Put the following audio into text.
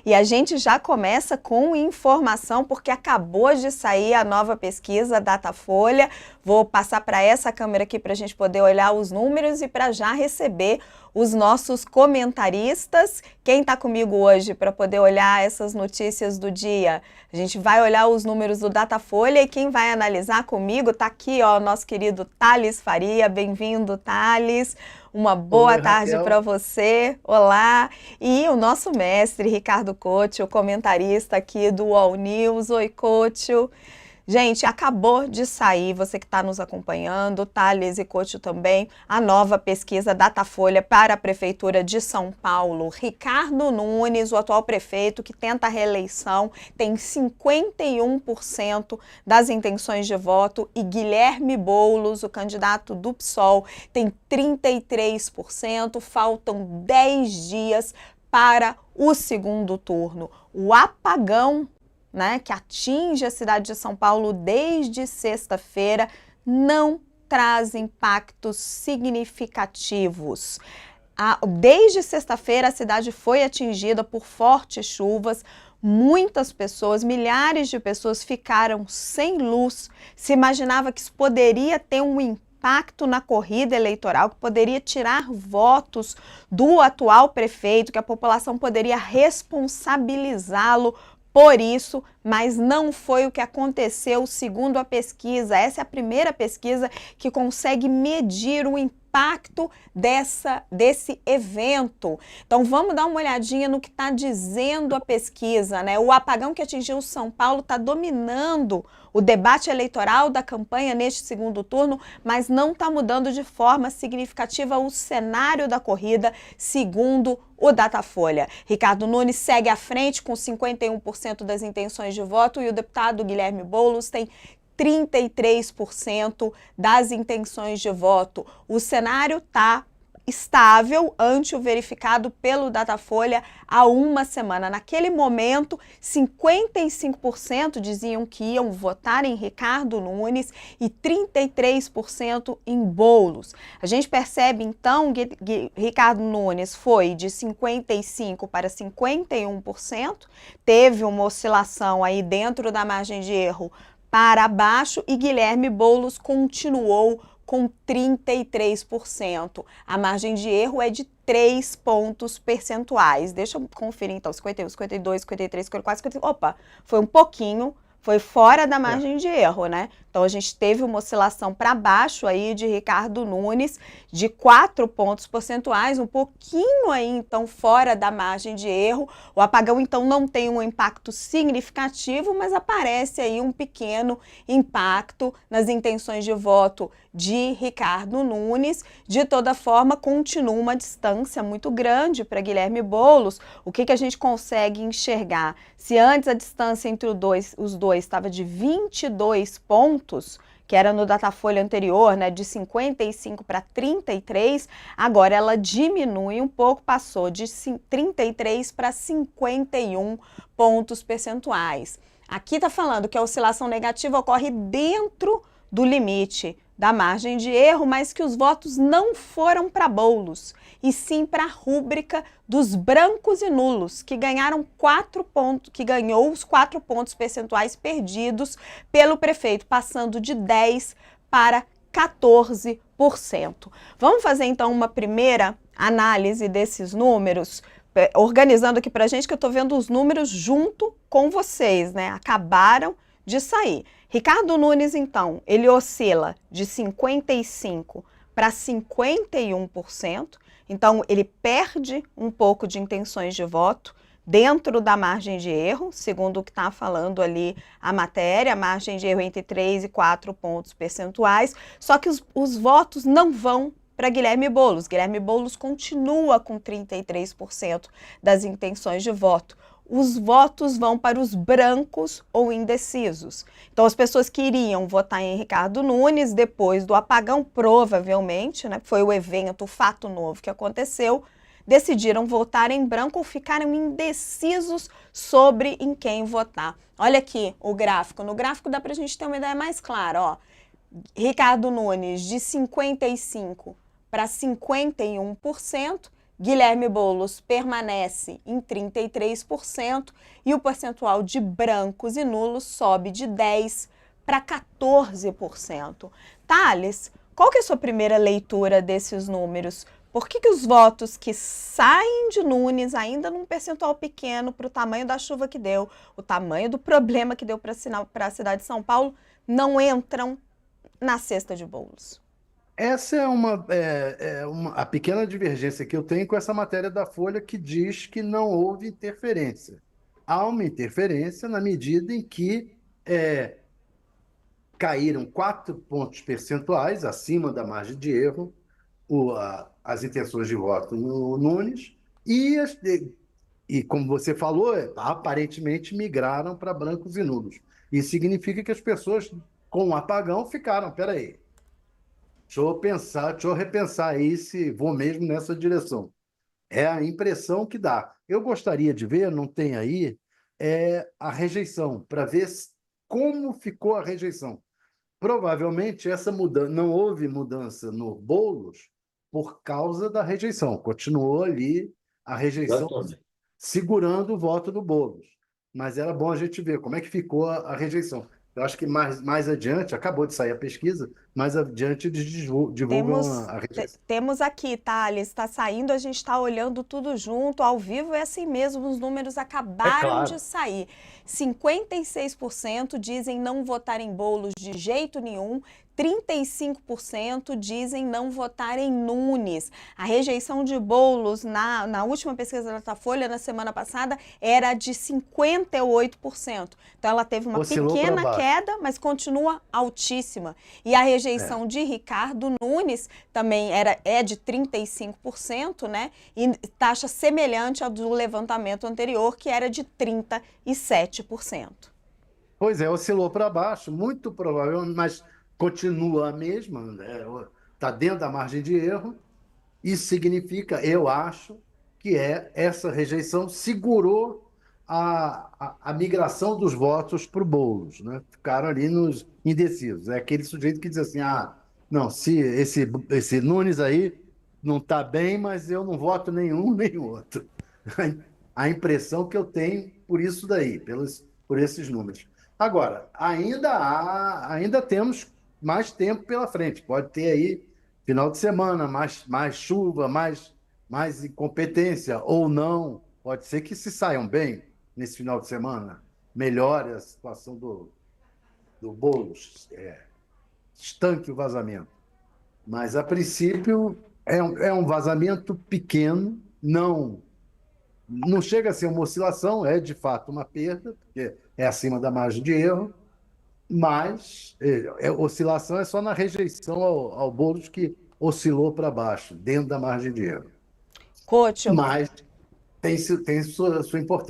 E a gente já começa com informação, porque acabou de sair a nova pesquisa Datafolha. Vou passar para essa câmera aqui para a gente poder olhar os números e para já receber os nossos comentaristas. Quem está comigo hoje para poder olhar essas notícias do dia? A gente vai olhar os números do Datafolha e quem vai analisar comigo está aqui, ó, nosso querido Thales Faria. Bem-vindo, Thales. Uma boa Oi, tarde Raquel. para você. Olá. E o nosso mestre, Ricardo Couto, comentarista aqui do UOL News. Oi, Couto. Gente, acabou de sair, você que está nos acompanhando, Thales e Couto também, a nova pesquisa Datafolha para a Prefeitura de São Paulo. Ricardo Nunes, o atual prefeito que tenta a reeleição, tem 51% das intenções de voto e Guilherme Boulos, o candidato do PSOL, tem 33%. Faltam 10 dias para o segundo turno. O apagão, né, que atinge a cidade de São Paulo desde sexta-feira, não traz impactos significativos. Desde sexta-feira, a cidade foi atingida por fortes chuvas. Muitas pessoas, milhares de pessoas ficaram sem luz. Se imaginava que isso poderia ter um impacto na corrida eleitoral, que poderia tirar votos do atual prefeito, que a população poderia responsabilizá-lo por isso, mas não foi o que aconteceu segundo a pesquisa. Essa é a primeira pesquisa que consegue medir o impacto desse evento. Então vamos dar uma olhadinha no que está dizendo a pesquisa, né? O apagão que atingiu São Paulo está dominando o debate eleitoral da campanha neste segundo turno, mas não está mudando de forma significativa o cenário da corrida, segundo o Datafolha. Ricardo Nunes segue à frente com 51% das intenções de voto e o deputado Guilherme Boulos tem 33% das intenções de voto. O cenário está estável ante o verificado pelo Datafolha há uma semana. Naquele momento, 55% diziam que iam votar em Ricardo Nunes e 33% em Boulos. A gente percebe, então, que Ricardo Nunes foi de 55% para 51%, teve uma oscilação aí dentro da margem de erro para baixo e Guilherme Boulos continuou com 33%. A margem de erro é de 3 pontos percentuais. Deixa eu conferir então, 51, 52, 53, 54, 55. Opa, foi um pouquinho, foi fora da margem de erro, né? Então a gente teve uma oscilação para baixo aí de Ricardo Nunes de 4 pontos percentuais, um pouquinho aí então fora da margem de erro. O apagão então não tem um impacto significativo, mas aparece aí um pequeno impacto nas intenções de voto de Ricardo Nunes. De toda forma, continua uma distância muito grande para Guilherme Boulos. O que a gente consegue enxergar? Se antes a distância entre os dois estava de 22 pontos, que era no Datafolha anterior, né, de 55 para 33, agora ela diminui um pouco, passou de 33 para 51 pontos percentuais. Aqui está falando que a oscilação negativa ocorre dentro do limite da margem de erro, mas que os votos não foram para Boulos, e sim para a rúbrica dos brancos e nulos, que ganharam 4 pontos, que ganhou os 4 pontos percentuais perdidos pelo prefeito, passando de 10 para 14%. Vamos fazer então uma primeira análise desses números, organizando aqui para a gente, que eu estou vendo os números junto com vocês, né? Acabaram de sair. Ricardo Nunes, então, ele oscila de 55% para 51%, então ele perde um pouco de intenções de voto dentro da margem de erro, segundo o que está falando ali a matéria, a margem de erro entre 3 e 4 pontos percentuais, só que os votos não vão para Guilherme Boulos. Guilherme Boulos continua com 33% das intenções de voto. Os votos vão para os brancos ou indecisos. Então, as pessoas que iriam votar em Ricardo Nunes, depois do apagão, provavelmente, né, foi o evento, o fato novo que aconteceu, decidiram votar em branco ou ficaram indecisos sobre em quem votar. Olha aqui o gráfico. No gráfico dá para a gente ter uma ideia mais clara, ó. Ricardo Nunes, de 55% para 51%, Guilherme Boulos permanece em 33% e o percentual de brancos e nulos sobe de 10% para 14%. Thales, qual que é a sua primeira leitura desses números? Por que os votos que saem de Nunes, ainda num percentual pequeno para o tamanho da chuva que deu, o tamanho do problema que deu para a cidade de São Paulo, não entram na cesta de Boulos? Essa é a pequena divergência que eu tenho com essa matéria da Folha que diz que não houve interferência. Há uma interferência na medida em que caíram 4 pontos percentuais acima da margem de erro as intenções de voto no Nunes e como você falou, aparentemente migraram para brancos e nulos. Isso significa que as pessoas com o apagão ficaram, peraí, deixa eu pensar, deixa eu repensar aí se vou mesmo nessa direção. É a impressão que dá. Eu gostaria de ver, não tem aí, a rejeição, para ver como ficou a rejeição. Provavelmente essa mudança, não houve mudança no Boulos por causa da rejeição. Continuou ali a rejeição segurando o voto do Boulos. Mas era bom a gente ver como é que ficou a rejeição. Eu acho que mais adiante, acabou de sair a pesquisa, mais adiante eles divulgam Temos, a rejeição. temos aqui, tá, Alice? Está saindo, a gente está olhando tudo junto, ao vivo é assim mesmo, os números É acabaram de claro. sair. 56% dizem não votar em Boulos de jeito nenhum, 35% dizem não votar em Nunes. A rejeição de Boulos na última pesquisa da Datafolha, na semana passada, era de 58%. Então ela teve uma Oscilou para pequena baixo. queda, mas continua altíssima. E a É. rejeição de Ricardo Nunes também é de 35%, né? E taxa semelhante à do levantamento anterior, que era de 37%. Pois é, oscilou para baixo, muito provavelmente, mas continua a mesma, está dentro da margem de erro. Isso significa, eu acho, que essa rejeição segurou a migração dos votos para o Boulos, né? Ficaram ali nos indecisos. É aquele sujeito que diz assim: ah, não, se esse Nunes aí não está bem, mas eu não voto nenhum nem outro. A impressão que eu tenho por isso daí, por esses números. Agora, ainda temos mais tempo pela frente. Pode ter aí final de semana, mais chuva, mais incompetência ou não. Pode ser que se saiam bem nesse final de semana. Melhore a situação do Boulos, estanque o vazamento. Mas, a princípio, é um vazamento pequeno, não chega a ser uma oscilação, é de fato uma perda, porque é acima da margem de erro, mas oscilação é só na rejeição ao Boulos que oscilou para baixo, dentro da margem de erro. Coach, Mas tem sua importância.